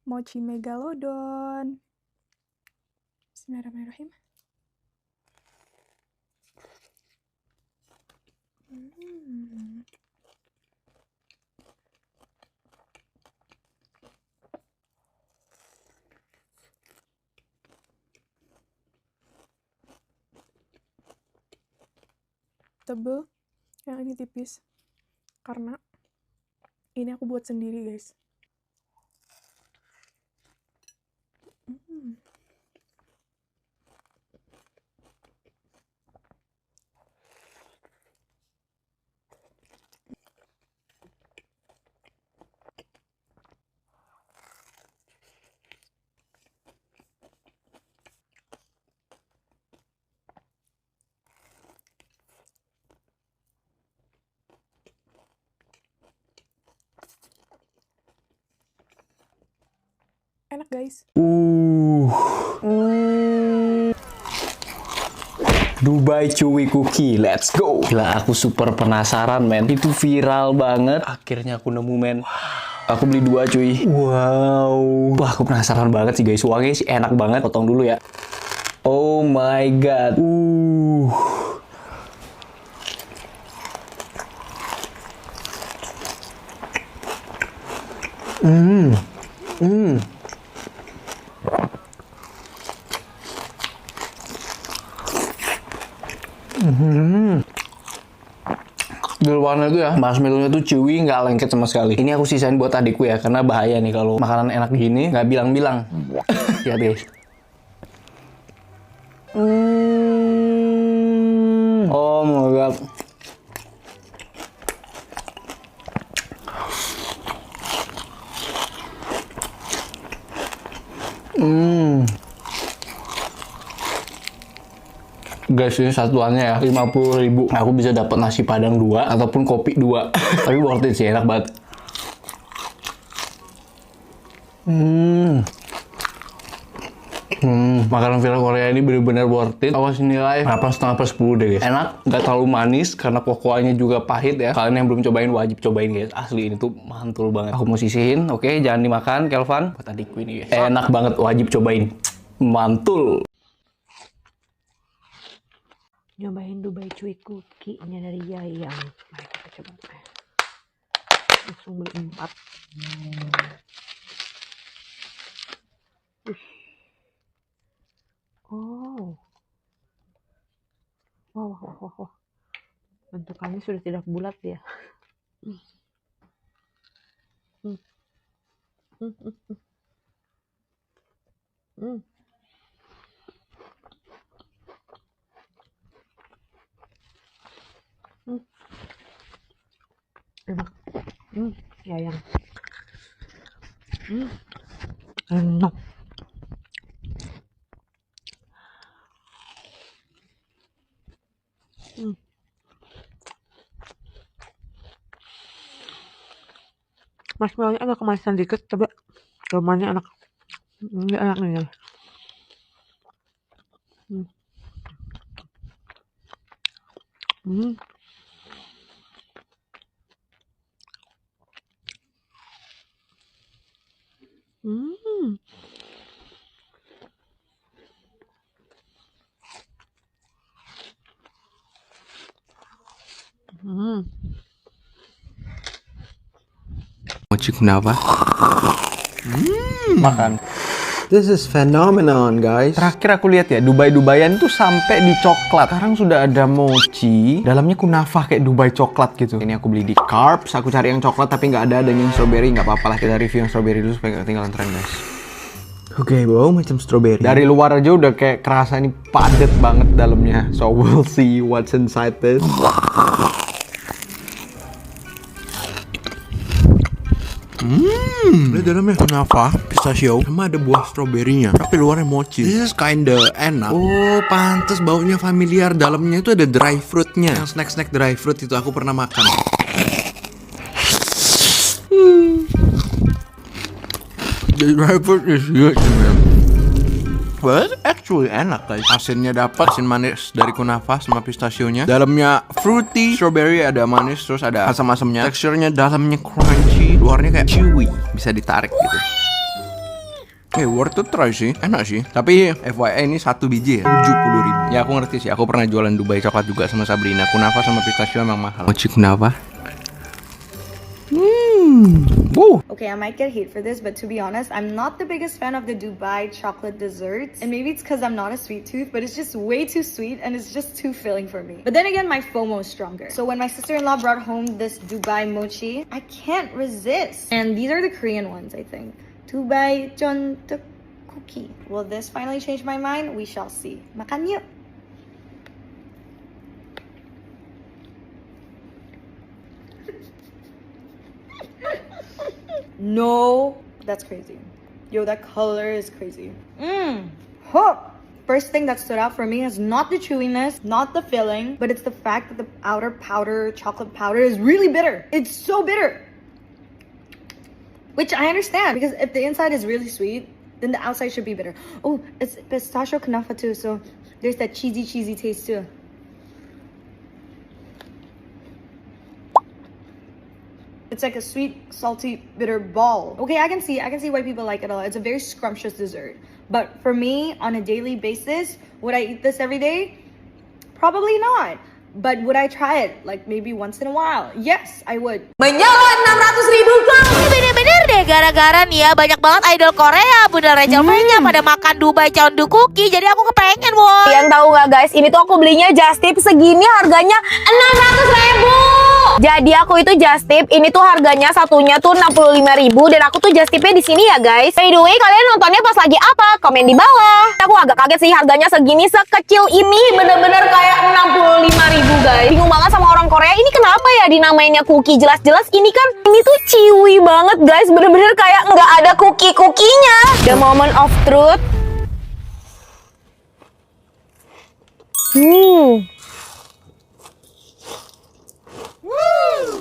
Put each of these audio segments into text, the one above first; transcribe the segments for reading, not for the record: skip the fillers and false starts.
Mochi Megalodon. Bismillahirrahmanirrahim. Tebel, yang ini tipis. Karena ini aku buat sendiri, guys. Enak, guys. Dubai Chewy Cookie, let's go. Gila, aku super penasaran, men. Itu viral banget. Akhirnya aku nemu, men. Aku beli 2, cuy. Wow. Wah, aku penasaran banget sih, guys. Wanginya sih enak banget. Potong dulu ya. Oh my god. Di luarnya tuh ya, marshmallow-nya tuh chewy, nggak lengket sama sekali. Ini aku sisain buat adikku ya, karena bahaya nih kalau makanan enak gini nggak bilang-bilang. Ya guys. Oh my god. Guys, ini satuannya ya 50.000. Aku bisa dapat nasi padang 2 ataupun kopi 2. Tapi worth it sih, enak banget. Makanan viral Korea ini bener-bener worth it. Awas nilai 8,5/10 deh, guys. Enak, nggak terlalu manis karena kokoanya juga pahit ya. Kalian yang belum cobain wajib cobain, guys. Asli ini tuh mantul banget. Aku mau sisihin, oke? Jangan dimakan, Kelvan. Buat adikku ini, guys. Enak banget, wajib cobain. Mantul. Nyobain Dubai Chewy Cookie-nya dari Yayang. Mari kita coba. Langsung beli 4. Oh. Wow. Bentukannya sudah tidak bulat ya. Enak. Yayang. Enak. Marshmallow-nya agak kemasinan dikit, tapi aromanya enak. Ini enak nih ya. Mochi kunafa. Makan. This is phenomenon, guys. Terakhir aku lihat ya, Dubai-Dubayan tuh sampai di coklat. Sekarang sudah ada mochi, dalamnya kunafa kayak Dubai coklat gitu. Ini aku beli di Carbs, aku cari yang coklat tapi nggak ada, dan yang strawberry nggak apa-apa lah. Kita review yang strawberry dulu supaya nggak ketinggalan tren, guys. Oke, bau macam strawberry. Dari luar aja udah kayak kerasa ini padat banget dalamnya. So we'll see what's inside this. Ini dalamnya kunafa, pistachio, sama ada buah stroberinya. Tapi luarnya mochi. This is kinda enak. Oh, pantes baunya familiar. Dalamnya itu ada dry fruitnya. Yang snack-snack dry fruit itu aku pernah makan. The dry fruit is good, man. Well, it's actually enak, guys. Asinnya dapat, asin manis dari kunafa sama pistachionya. Dalamnya fruity, strawberry ada manis, terus ada asam-asamnya. Teksturnya dalamnya crunchy, luarnya kayak chewy, bisa ditarik gitu. Worth to try sih, enak sih. Tapi FYI ini satu biji ya, 70.000. Ya aku ngerti sih, aku pernah jualan Dubai coklat juga sama Sabrina. Kunafa sama pistachio emang mahal. Mochi kunafa. Okay, I might get hate for this, but to be honest, I'm not the biggest fan of the Dubai chocolate desserts. And maybe it's because I'm not a sweet tooth, but it's just way too sweet and it's just too filling for me. But then again, my FOMO is stronger. So when my sister-in-law brought home this Dubai mochi, I can't resist. And these are the Korean ones, I think. Dubai Jeonteuk cookie. Will this finally change my mind? We shall see. Makan yuk! No, that's crazy. Yo, that color is crazy. Huh. First thing that stood out for me is not the chewiness, not the filling, but it's the fact that the outer powder, chocolate powder, is really bitter. It's so bitter. Which I understand, because if the inside is really sweet, then the outside should be bitter. Oh, it's pistachio kunafa too, so there's that cheesy taste too. It's like a sweet, salty, bitter ball. Okay, I can see why people like it a lot. It's a very scrumptious dessert. But for me, on a daily basis, would I eat this every day? Probably not. But would I try it? Like maybe once in a while? Yes, I would. Menyewa 600.000 kali. Ini bener-bener deh gara-gara nih ya banyak banget idol Korea Bunda Rachel V-nya pada makan Dubai Jeonteuk cookie. Jadi aku kepengen woy. Kalian tahu nggak guys, ini tuh aku belinya just tip segini harganya 600.000. Jadi aku itu just tip, ini tuh harganya satunya tuh 65.000 dan aku tuh just tipnya di sini ya guys. By the way, kalian nontonnya pas lagi apa? Komen di bawah. Aku agak kaget sih harganya segini sekecil ini, bener-bener kayak 65.000 guys. Bingung banget sama orang Korea, ini kenapa ya dinamainnya cookie? Jelas-jelas ini kan, ini tuh chewy banget guys, bener-bener kayak nggak ada cookie-cookinya. The moment of truth.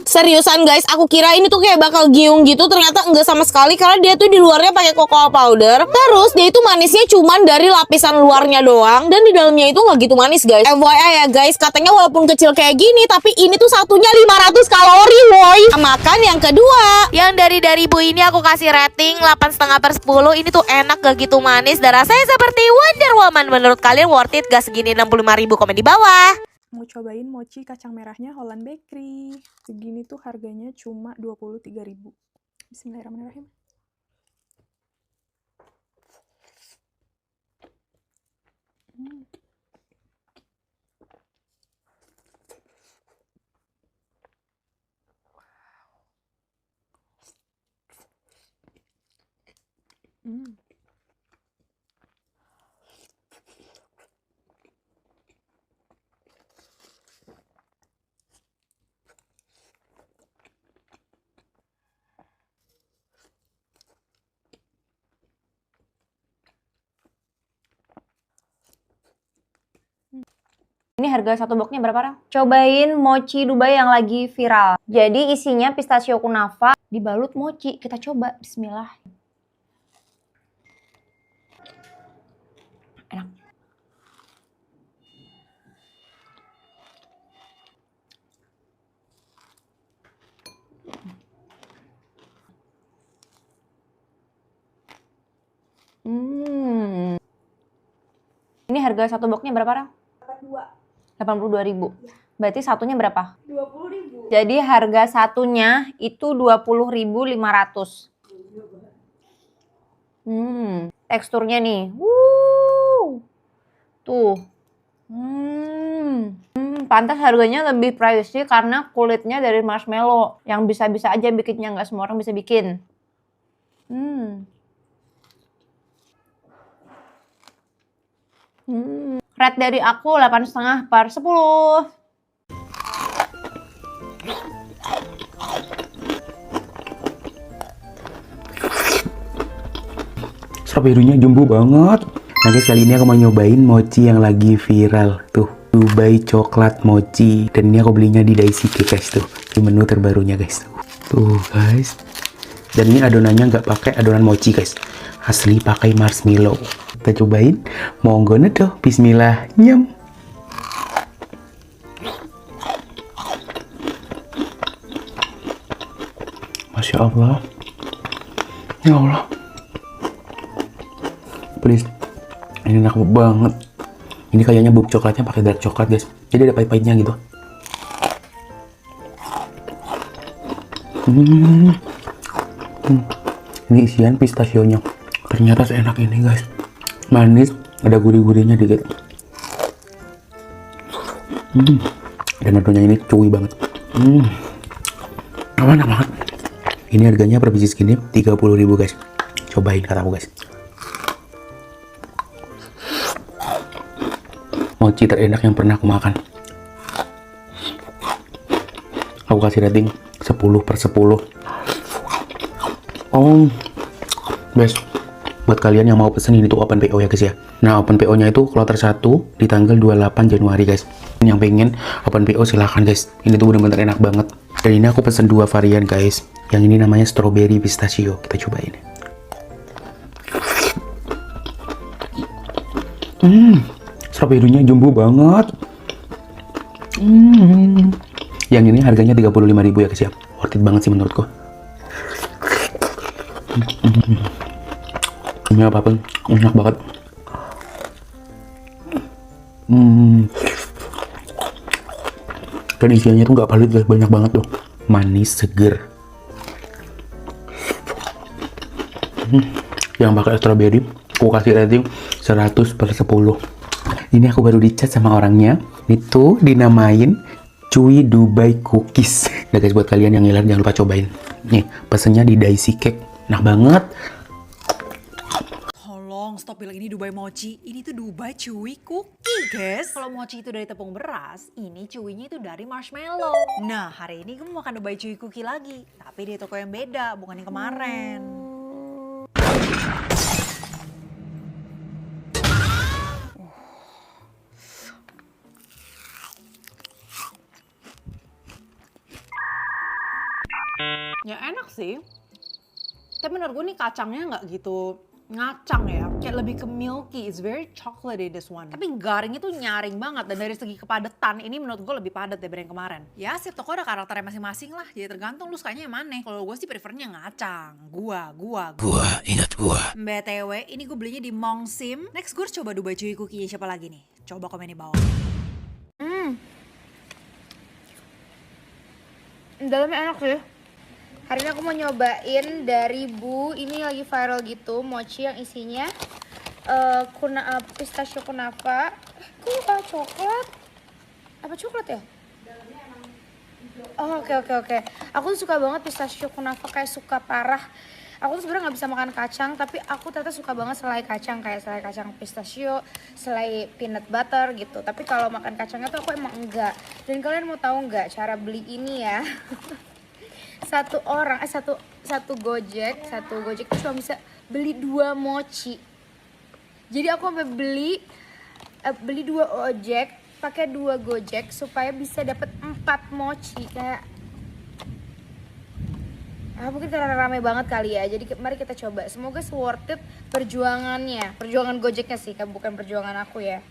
Seriusan guys, aku kira ini tuh kayak bakal giung gitu, ternyata enggak sama sekali karena dia tuh di luarnya pakai cocoa powder. Terus dia itu manisnya cuman dari lapisan luarnya doang dan di dalamnya itu nggak gitu manis guys. FYI ya guys, katanya walaupun kecil kayak gini tapi ini tuh satunya 500 kalori woy. Makan yang kedua. Yang dari Bu ini aku kasih rating 8,5/10. Ini tuh enak, gak gitu manis dan rasanya seperti Wonder Woman. Menurut kalian worth it gak segini 65.000? Komen di bawah. Mau cobain mochi kacang merahnya Holland Bakery. Segini tuh harganya cuma 23.000. Bismillahirrahmanirrahim. Ini harga satu boxnya berapa, Rang? Cobain mochi Dubai yang lagi viral. Jadi isinya pistachio kunafa dibalut mochi. Kita coba, bismillah. Enak. Ini harga satu boxnya berapa, Rang? 82.000. Berarti satunya berapa? 20.000. Jadi harga satunya itu 20.500. Teksturnya nih. Tuh. Pantas harganya lebih pricey karena kulitnya dari marshmallow. Yang bisa-bisa aja bikinnya, nggak semua orang bisa bikin. Rate dari aku 8,5/10. Strawberry-nya jumbo banget. Nah guys, kali ini aku mau nyobain mochi yang lagi viral. Tuh, Dubai coklat mochi. Dan ini aku belinya di Daisuke guys tuh. Di menu terbarunya guys. Tuh guys. Dan ini adonannya nggak pakai adonan mochi guys. Asli pakai marshmallow. Kita cobain. Monggo nedo. Bismillah. Nyam. Masya Allah. Ya Allah. please. Ini enak banget. Ini kayaknya bubuk coklatnya pakai dark coklat guys. Jadi ada pahit-pahitnya gitu. Ini isian pistasionya. Ternyata seenak ini guys. Manis, ada gurih-gurihnya dikit. Dan adonya ini cuy banget. Enak banget. Ini harganya per biji segini 30.000 guys. Cobain kataku guys. Mochi terenak yang pernah aku makan. Aku kasih rating 10/10. Oh, guys, buat kalian yang mau pesen ini tuh open PO ya guys ya. Nah, open PO nya itu kloter 1 di tanggal 28 Januari guys. Yang pengen open PO silahkan guys. Ini tuh bener-bener enak banget. Dan ini aku pesen 2 varian guys. Yang ini namanya strawberry pistachio. Kita cobain. Strawberry-nya jumbo banget. Yang ini harganya 35.000 ya guys ya. Worth it banget sih menurutku. Ini apapun enak banget. Dan isiannya tuh nggak pelit guys, banyak banget tuh. Manis, seger. Yang pakai strawberry, aku kasih rating 100/10. Ini aku baru dicat sama orangnya. Itu dinamain Cuy Dubai Cookies. Nah guys, buat kalian yang ngiler jangan lupa cobain. Nih, pesennya di Daisy Cake. Enak banget. Tolong stop bilang ini Dubai Mochi. Ini tuh Dubai Chewy Cookie, guys. Kalau mochi itu dari tepung beras, ini chewy-nya itu dari marshmallow. Nah, hari ini gue mau makan Dubai Chewy Cookie lagi. Tapi di toko yang beda, bukan yang kemarin. Ya enak sih. Tapi menurut gue nih kacangnya nggak gitu ngacang ya. Kayak lebih ke milky. It's very chocolatey this one. Tapi garingnya tuh nyaring banget. Dan dari segi kepadatan ini menurut gue lebih padat daripada yang kemarin. Ya setiap toko ada karakternya masing-masing lah. Jadi tergantung lu sukanya yang mana. Kalau gue sih prefernya ngacang. Gua. Ingat gua. BTW ini gue belinya di Mongsim. Next gue harus coba Dubai Chewy Cookie siapa lagi nih. Coba komen di bawah. Dalamnya enak sih. Hari ini aku mau nyobain dari Bu. Ini lagi viral gitu, mochi yang isinya pistachio kunafa. Coklat. Apa coklat ya? Oh, oke. Aku tuh suka banget pistachio kunafa, kayak suka parah. Aku tuh sebenarnya nggak bisa makan kacang, tapi aku ternyata suka banget selai kacang, kayak selai kacang pistachio, selai peanut butter gitu. Tapi kalau makan kacangnya tuh aku emang enggak. Dan kalian mau tahu nggak cara beli ini ya? Satu gojek itu cuma bisa beli 2 mochi. Jadi aku sampai beli 2 ojek, pakai 2 gojek supaya bisa dapat 4 mochi. Kayak mungkin karena rame banget kali ya. Jadi mari kita coba. Semoga worth it perjuangannya. Perjuangan gojeknya sih, bukan perjuangan aku ya.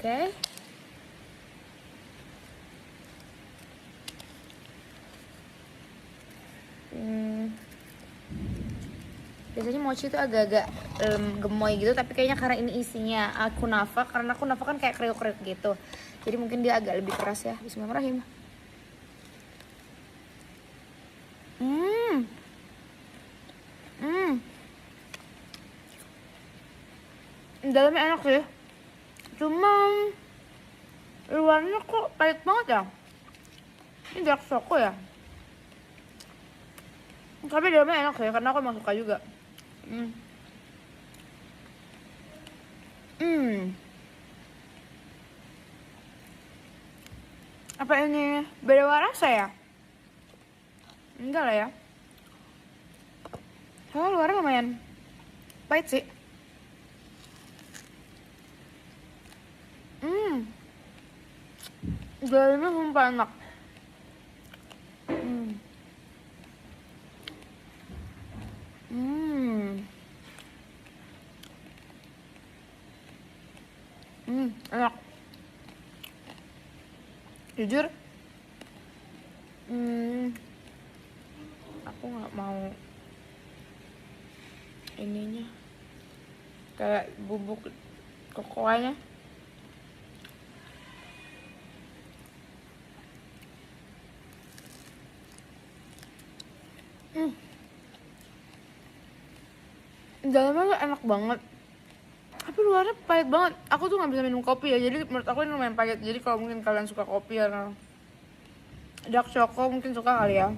Oke. Biasanya mochi itu agak-agak gemoy gitu, tapi kayaknya karena ini isinya kunafa, karena kunafa kan kayak kriuk-kriuk gitu. Jadi mungkin dia agak lebih keras ya. Bismillahirrahmanirrahim. Dalamnya enak sih. Cuma luarnya kok pahit banget ya. Ini dark choco ya. Tapi dalamnya enak sih, karena aku emang suka juga. Apa ini beda rasa ya? Enggak lah ya. Soalnya luarnya lumayan pahit sih. Dalamnya sumpah enak. Enak. Jujur, Aku nggak mau ininya kayak bubuk kokoanya. Dalamnya enak banget, tapi luarnya pahit banget. Aku tuh nggak bisa minum kopi ya, jadi menurut aku ini lumayan pahit. Jadi kalau mungkin kalian suka kopi ya, dark choco mungkin suka kali ya.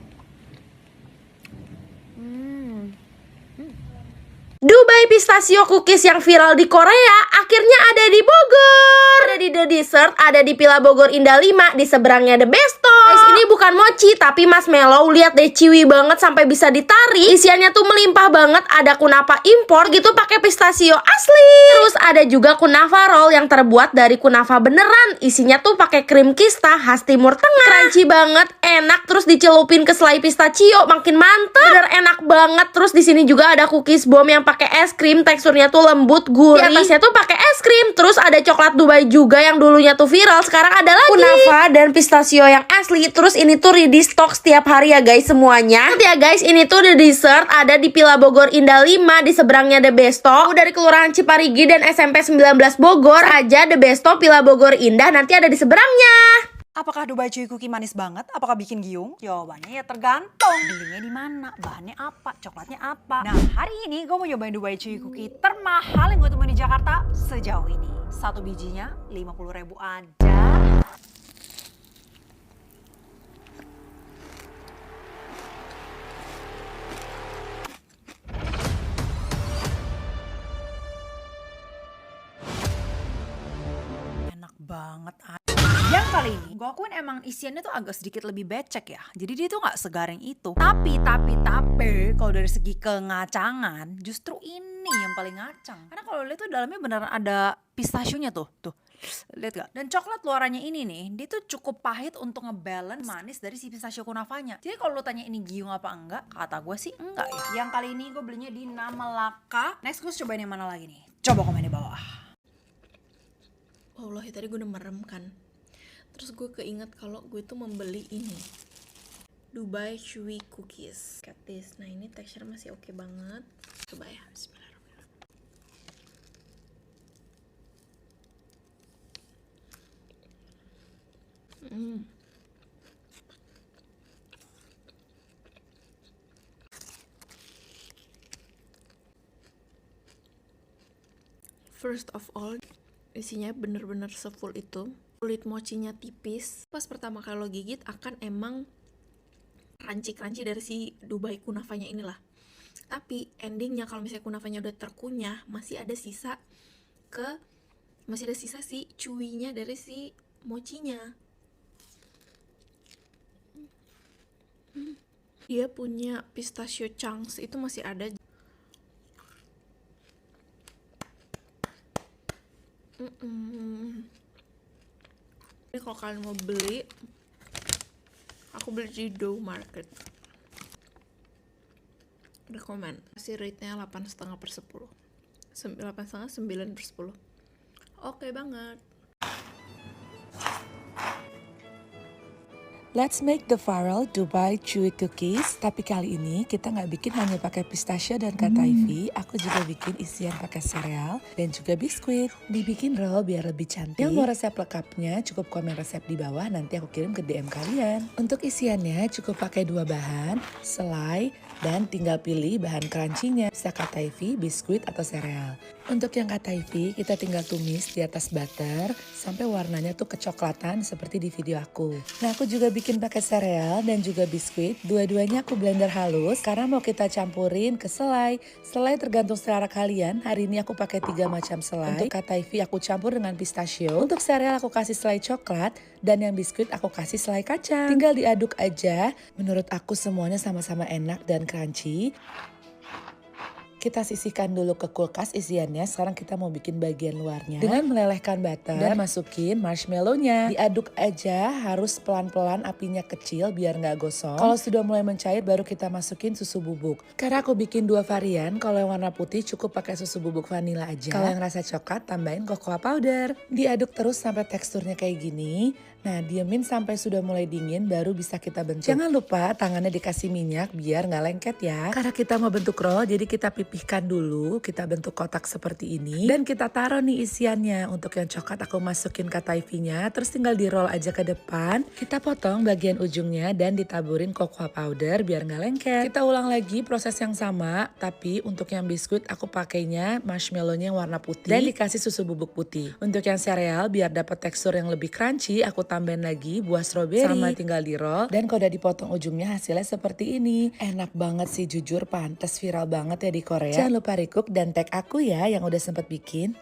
Dubai pistachio cookies yang viral di Korea akhirnya ada di Bogor. Ada di The Dessert, ada di Villa Bogor Indah 5, di seberangnya The Besto. Guys, ini bukan mochi tapi marshmallow. Lihat deh, ciwi banget sampai bisa ditarik. Isiannya tuh melimpah banget. Ada kunafa impor gitu pakai pistachio asli. Terus ada juga kunafa roll yang terbuat dari kunafa beneran. Isinya tuh pakai krim kista khas Timur Tengah. Crunchy banget, enak, terus dicelupin ke selai pistachio makin mantap. Bener enak banget. Terus di sini juga ada cookies bomb yang pakai es krim, teksturnya tuh lembut, gurih. Di atasnya tuh pakai es krim. Terus ada coklat Dubai juga yang dulunya tuh viral, sekarang ada lagi kunafa dan pistachio yang asli. Terus ini tuh ready stock setiap hari ya guys semuanya. Nanti ya guys, ini tuh The Dessert ada di Villa Bogor Indah 5, di seberangnya The Besto. Dari Kelurahan Ciparigi dan SMP 19 Bogor aja The Besto Villa Bogor Indah nanti ada di seberangnya. Apakah Dubai Chewy Cookie manis banget? Apakah bikin giung? Jawabannya ya tergantung. Belinya di mana? Bahannya apa? Coklatnya apa? Nah, hari ini gue mau nyobain Dubai Chewy Cookie termahal yang gue temuin di Jakarta sejauh ini. Satu bijinya 50.000 ada. Enak banget. Yang kali ini gue akuin emang isiannya tuh agak sedikit lebih becek ya. Jadi dia tuh gak segaring itu. Tapi kalau dari segi kengacangan justru ini yang paling ngacang. Karena kalau lihat tuh dalamnya beneran ada pistachionya tuh. Lihat gak? Dan coklat luarannya ini nih, dia tuh cukup pahit untuk ngebalance manis dari si pistachio kunafanya. Jadi kalau lo tanya ini giung apa enggak, kata gue sih enggak ya. Yang kali ini gue belinya di Nama Laka. Next gue cobain yang mana lagi nih? Coba komen di bawah. Allah, tadi gue udah merem kan. Terus gue keinget kalau gue tuh membeli ini Dubai Chewy Cookies. Look at this. Nah, ini tekstur masih oke banget. Coba ya, bismillahirrahmanirrahim. First of all, isinya bener-bener sefull itu. Kulit mochinya tipis. Pas pertama kali lo gigit akan emang crunchy dari si Dubai kunafanya inilah. Tapi endingnya kalau misalnya kunafanya udah terkunyah, masih ada sisa si chewy-nya dari si mochinya. Dia punya pistachio chunks itu masih ada. Ini kalau kalian mau beli, aku beli di Dough Market. Rekomen. Kasih rate-nya 8,5/10. 8,5, 9/10. Oke banget. Let's make the viral Dubai Chewy Cookies. Tapi kali ini kita nggak bikin hanya pakai pistachio dan kataifi. Aku juga bikin isian pakai sereal dan juga biskuit. Dibikin roll biar lebih cantik. Yang mau resep lengkapnya cukup komen resep di bawah. Nanti aku kirim ke DM kalian. Untuk isiannya cukup pakai 2 bahan, selai, dan tinggal pilih bahan crunchy-nya. Bisa kataifi, biskuit, atau sereal. Untuk yang kataifi, kita tinggal tumis di atas butter sampai warnanya tuh kecoklatan seperti di video aku. Nah, aku juga bikin pakai sereal dan juga biskuit. Dua-duanya aku blender halus karena mau kita campurin ke selai. Selai tergantung selera kalian. Hari ini aku pakai 3 macam selai. Untuk kataifi aku campur dengan pistachio. Untuk sereal aku kasih selai coklat dan yang biskuit aku kasih selai kacang. Tinggal diaduk aja. Menurut aku semuanya sama-sama enak dan crunchy. Kita sisihkan dulu ke kulkas isiannya. Sekarang kita mau bikin bagian luarnya dengan melelehkan butter dan masukin marshmallownya. Diaduk aja, harus pelan-pelan, apinya kecil biar nggak gosong. Kalau sudah mulai mencair baru kita masukin susu bubuk. Karena aku bikin 2 varian, kalau yang warna putih cukup pakai susu bubuk vanila aja. Kalau yang rasa coklat tambahin cocoa powder. Diaduk terus sampai teksturnya kayak gini. Nah, diemin sampai sudah mulai dingin baru bisa kita bentuk. Jangan lupa tangannya dikasih minyak biar nggak lengket ya. Karena kita mau bentuk roll, jadi kita pipihkan dulu, kita bentuk kotak seperti ini. Dan kita taruh nih isiannya. Untuk yang coklat aku masukin kataifinya, terus tinggal di roll aja ke depan. Kita potong bagian ujungnya dan ditaburin cocoa powder biar nggak lengket. Kita ulang lagi proses yang sama, tapi untuk yang biskuit aku pakainya marshmallownya yang warna putih dan dikasih susu bubuk putih. Untuk yang sereal biar dapat tekstur yang lebih crunchy, aku tambahin lagi buah stroberi sama tinggal di roll. Dan kalau udah dipotong ujungnya hasilnya seperti ini. Enak banget sih, jujur pantas viral banget ya di Korea. Jangan lupa recook dan tag aku ya yang udah sempet bikin.